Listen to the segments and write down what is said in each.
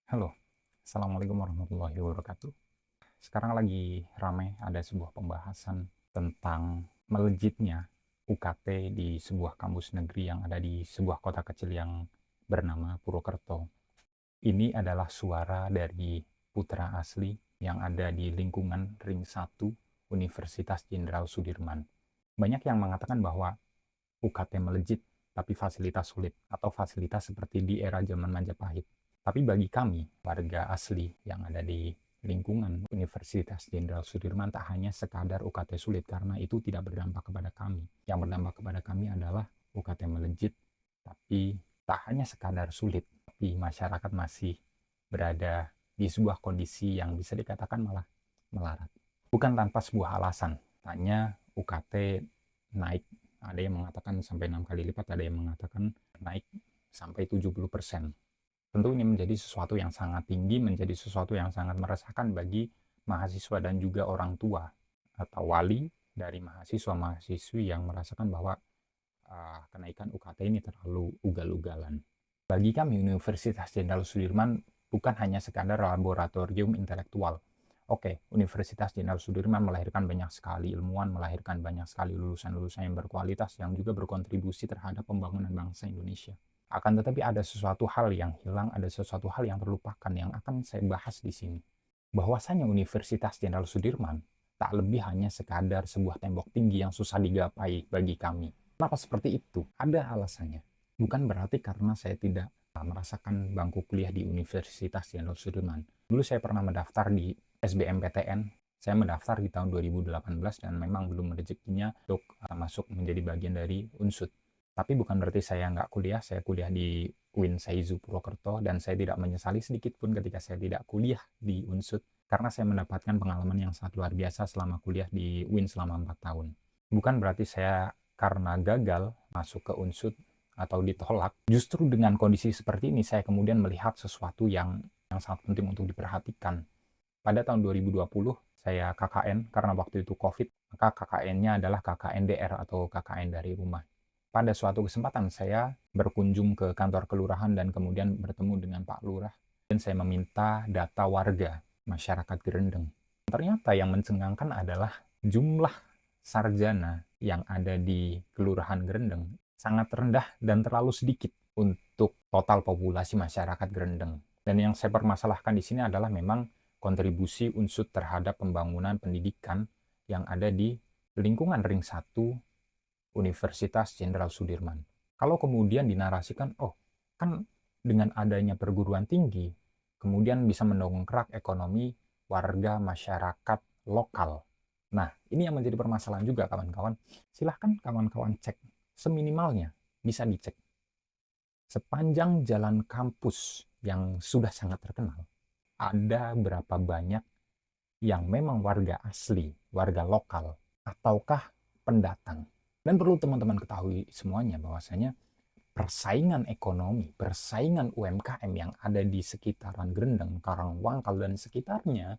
Halo, Assalamualaikum warahmatullahi wabarakatuh. Sekarang lagi ramai ada sebuah pembahasan tentang melejitnya UKT di sebuah kampus negeri yang ada di sebuah kota kecil yang bernama Purwokerto. Ini adalah suara dari putra asli yang ada di lingkungan Ring 1 Universitas Jenderal Sudirman. Banyak yang mengatakan bahwa UKT melejit, tapi fasilitas sulit, atau fasilitas seperti di era zaman Majapahit. Tapi bagi kami, warga asli yang ada di lingkungan Universitas Jenderal Sudirman, tak hanya sekadar UKT sulit, karena itu tidak berdampak kepada kami. Yang berdampak kepada kami adalah UKT melejit, tapi tak hanya sekadar sulit, tapi masyarakat masih berada di sebuah kondisi yang bisa dikatakan malah melarat. Bukan tanpa sebuah alasan, hanya UKT naik, ada yang mengatakan sampai 6 kali lipat, ada yang mengatakan naik sampai 70%. Tentu ini menjadi sesuatu yang sangat tinggi, menjadi sesuatu yang sangat meresahkan bagi mahasiswa dan juga orang tua atau wali dari mahasiswa-mahasiswi yang merasakan bahwa kenaikan UKT ini terlalu ugal-ugalan. Bagi kami, Universitas Jenderal Sudirman bukan hanya sekadar laboratorium intelektual. Oke, Universitas Jenderal Sudirman melahirkan banyak sekali ilmuwan, melahirkan banyak sekali lulusan-lulusan yang berkualitas, yang juga berkontribusi terhadap pembangunan bangsa Indonesia. Akan tetapi ada sesuatu hal yang hilang, ada sesuatu hal yang terlupakan yang akan saya bahas di sini. Bahwasanya Universitas Jenderal Sudirman tak lebih hanya sekadar sebuah tembok tinggi yang susah digapai bagi kami. Kenapa seperti itu? Ada alasannya. Bukan berarti karena saya tidak merasakan bangku kuliah di Universitas Jenderal Sudirman. Dulu saya pernah mendaftar di SBMPTN. Saya mendaftar di tahun 2018 dan memang belum rezekinya untuk masuk menjadi bagian dari UNSUD. Tapi bukan berarti saya nggak kuliah, saya kuliah di UIN Saizu Purwokerto, dan saya tidak menyesali sedikit pun ketika saya tidak kuliah di UNSUD, karena saya mendapatkan pengalaman yang sangat luar biasa selama kuliah di UIN selama 4 tahun. Bukan berarti saya karena gagal masuk ke UNSUD atau ditolak, justru dengan kondisi seperti ini saya kemudian melihat sesuatu yang sangat penting untuk diperhatikan. Pada tahun 2020, saya KKN karena waktu itu COVID, maka KKN-nya adalah KKN DR atau KKN dari rumah. Pada suatu kesempatan saya berkunjung ke kantor kelurahan dan kemudian bertemu dengan Pak Lurah dan saya meminta data warga masyarakat Grendeng. Ternyata yang mencengangkan adalah jumlah sarjana yang ada di Kelurahan Grendeng sangat rendah dan terlalu sedikit untuk total populasi masyarakat Grendeng. Dan yang saya permasalahkan di sini adalah memang kontribusi UNSUD terhadap pembangunan pendidikan yang ada di lingkungan Ring 1 Universitas Jenderal Sudirman. Kalau kemudian dinarasikan, oh kan dengan adanya perguruan tinggi, kemudian bisa mendongkrak ekonomi warga masyarakat lokal. Nah, ini yang menjadi permasalahan juga kawan-kawan. Silahkan kawan-kawan cek, seminimalnya bisa dicek. Sepanjang jalan kampus yang sudah sangat terkenal, ada berapa banyak yang memang warga asli, warga lokal, ataukah pendatang. Dan perlu teman-teman ketahui semuanya bahwasanya persaingan ekonomi, persaingan UMKM yang ada di sekitaran Grendeng, Karangwangkal, dan sekitarnya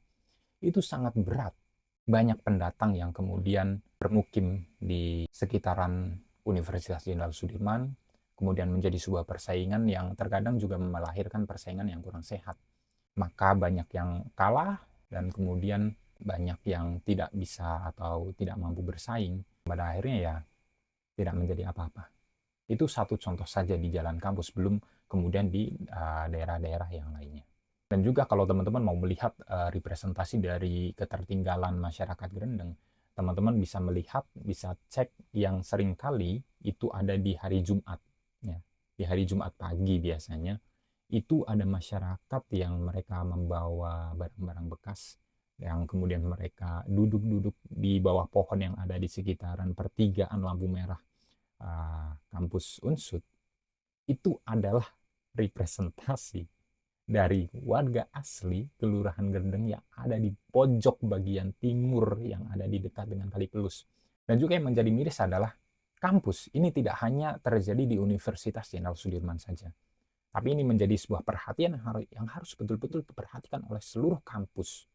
itu sangat berat. Banyak pendatang yang kemudian bermukim di sekitaran Universitas Jenderal Sudirman, kemudian menjadi sebuah persaingan yang terkadang juga melahirkan persaingan yang kurang sehat. Maka banyak yang kalah dan kemudian banyak yang tidak bisa atau tidak mampu bersaing. Pada akhirnya ya tidak menjadi apa-apa. Itu satu contoh saja di jalan kampus, belum kemudian di daerah-daerah yang lainnya. Dan juga kalau teman-teman mau melihat representasi dari ketertinggalan masyarakat Grendeng, teman-teman bisa melihat, bisa cek yang sering kali itu ada di hari Jumat. Ya. Di hari Jumat pagi biasanya, itu ada masyarakat yang mereka membawa barang-barang bekas, yang kemudian mereka duduk-duduk di bawah pohon yang ada di sekitaran pertigaan lampu merah kampus UNSUD. Itu adalah representasi dari warga asli Kelurahan Grendeng yang ada di pojok bagian timur yang ada di dekat dengan Kali Pelus. Dan juga yang menjadi miris adalah kampus ini tidak hanya terjadi di Universitas Jenderal Sudirman saja, tapi ini menjadi sebuah perhatian yang harus betul-betul diperhatikan oleh seluruh kampus.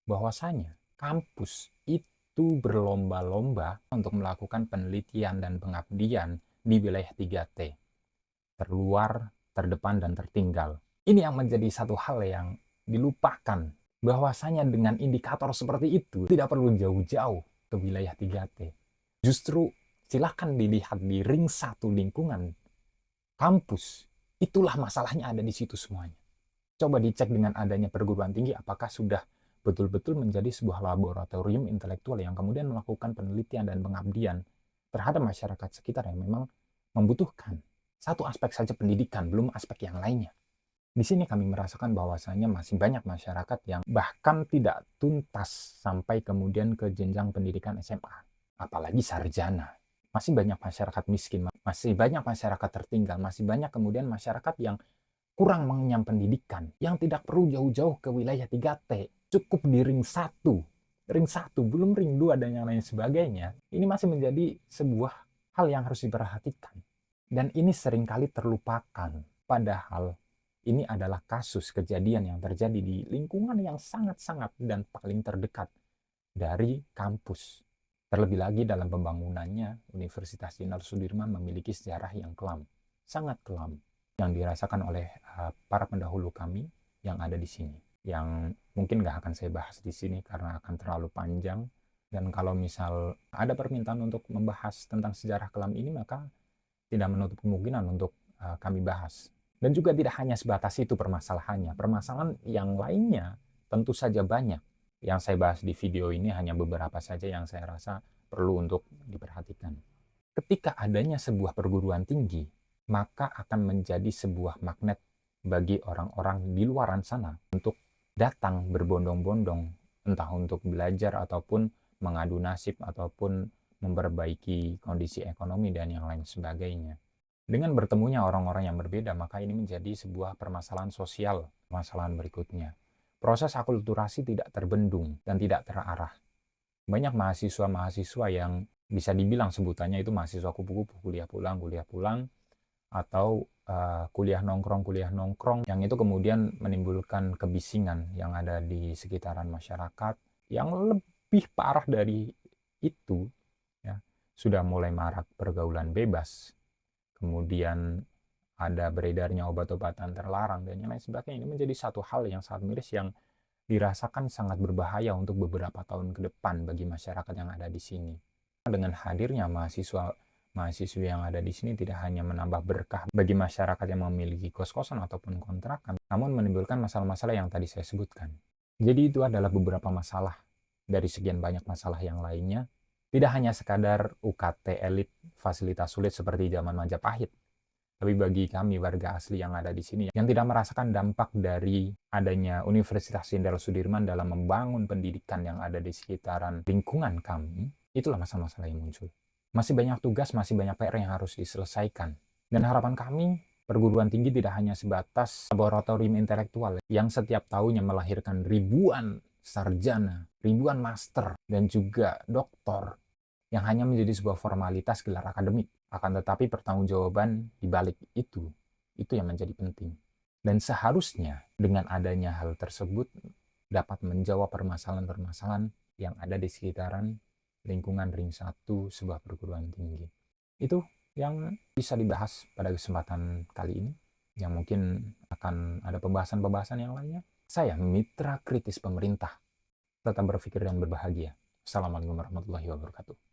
Bahwasanya kampus itu berlomba-lomba untuk melakukan penelitian dan pengabdian di wilayah 3T. Terluar, terdepan, dan tertinggal. Ini yang menjadi satu hal yang dilupakan, bahwasanya dengan indikator seperti itu tidak perlu jauh-jauh ke wilayah 3T. Justru silahkan dilihat di ring 1 lingkungan kampus, itulah masalahnya ada di situ semuanya. Coba dicek dengan adanya perguruan tinggi, apakah sudah betul-betul menjadi sebuah laboratorium intelektual yang kemudian melakukan penelitian dan pengabdian terhadap masyarakat sekitar yang memang membutuhkan. Satu aspek saja pendidikan, belum aspek yang lainnya. Di sini kami merasakan bahwasanya masih banyak masyarakat yang bahkan tidak tuntas sampai kemudian ke jenjang pendidikan SMA, apalagi sarjana. Masih banyak masyarakat miskin, masih banyak masyarakat tertinggal, masih banyak kemudian masyarakat yang kurang mengenyam pendidikan, yang tidak perlu jauh-jauh ke wilayah 3T, cukup di ring 1. Ring 1, belum ring 2 dan yang lain sebagainya. Ini masih menjadi sebuah hal yang harus diperhatikan. Dan ini seringkali terlupakan. Padahal ini adalah kasus kejadian yang terjadi di lingkungan yang sangat-sangat dan paling terdekat dari kampus. Terlebih lagi dalam pembangunannya, Universitas Jenderal Sudirman memiliki sejarah yang kelam, sangat kelam, yang dirasakan oleh para pendahulu kami yang ada di sini. Yang mungkin nggak akan saya bahas di sini karena akan terlalu panjang. Dan kalau misal ada permintaan untuk membahas tentang sejarah kelam ini, maka tidak menutup kemungkinan untuk kami bahas. Dan juga tidak hanya sebatas itu permasalahannya. Permasalahan yang lainnya tentu saja banyak. Yang saya bahas di video ini hanya beberapa saja yang saya rasa perlu untuk diperhatikan. Ketika adanya sebuah perguruan tinggi, maka akan menjadi sebuah magnet bagi orang-orang di luaran sana untuk datang berbondong-bondong, entah untuk belajar ataupun mengadu nasib ataupun memperbaiki kondisi ekonomi dan yang lain sebagainya. Dengan bertemunya orang-orang yang berbeda, maka ini menjadi sebuah permasalahan sosial, permasalahan berikutnya. Proses akulturasi tidak terbendung dan tidak terarah. Banyak mahasiswa-mahasiswa yang bisa dibilang sebutannya itu mahasiswa kupu-kupu, kuliah pulang, atau kuliah nongkrong, yang itu kemudian menimbulkan kebisingan yang ada di sekitaran masyarakat. Yang lebih parah dari itu, ya, sudah mulai marak pergaulan bebas, kemudian ada beredarnya obat-obatan terlarang dan yang lain sebagainya. Ini menjadi satu hal yang sangat miris yang dirasakan sangat berbahaya untuk beberapa tahun ke depan bagi masyarakat yang ada di sini. Dengan hadirnya mahasiswi yang ada di sini tidak hanya menambah berkah bagi masyarakat yang memiliki kos-kosan ataupun kontrakan, namun menimbulkan masalah-masalah yang tadi saya sebutkan. Jadi itu adalah beberapa masalah dari sekian banyak masalah yang lainnya. Tidak hanya sekadar UKT elit fasilitas sulit seperti zaman Majapahit, tapi bagi kami warga asli yang ada di sini yang tidak merasakan dampak dari adanya Universitas Jenderal Sudirman dalam membangun pendidikan yang ada di sekitaran lingkungan kami, itulah masalah-masalah yang muncul. Masih banyak tugas, masih banyak PR yang harus diselesaikan. Dan harapan kami, perguruan tinggi tidak hanya sebatas laboratorium intelektual yang setiap tahunnya melahirkan ribuan sarjana, ribuan master, dan juga doktor yang hanya menjadi sebuah formalitas gelar akademik. Akan tetapi pertanggungjawaban di balik itu yang menjadi penting. Dan seharusnya dengan adanya hal tersebut dapat menjawab permasalahan-permasalahan yang ada di sekitaran lingkungan ring 1 sebuah perguruan tinggi. Itu yang bisa dibahas pada kesempatan kali ini, yang mungkin akan ada pembahasan-pembahasan yang lainnya. Saya mitra kritis pemerintah. Tetap berpikir dan berbahagia. Assalamualaikum warahmatullahi wabarakatuh.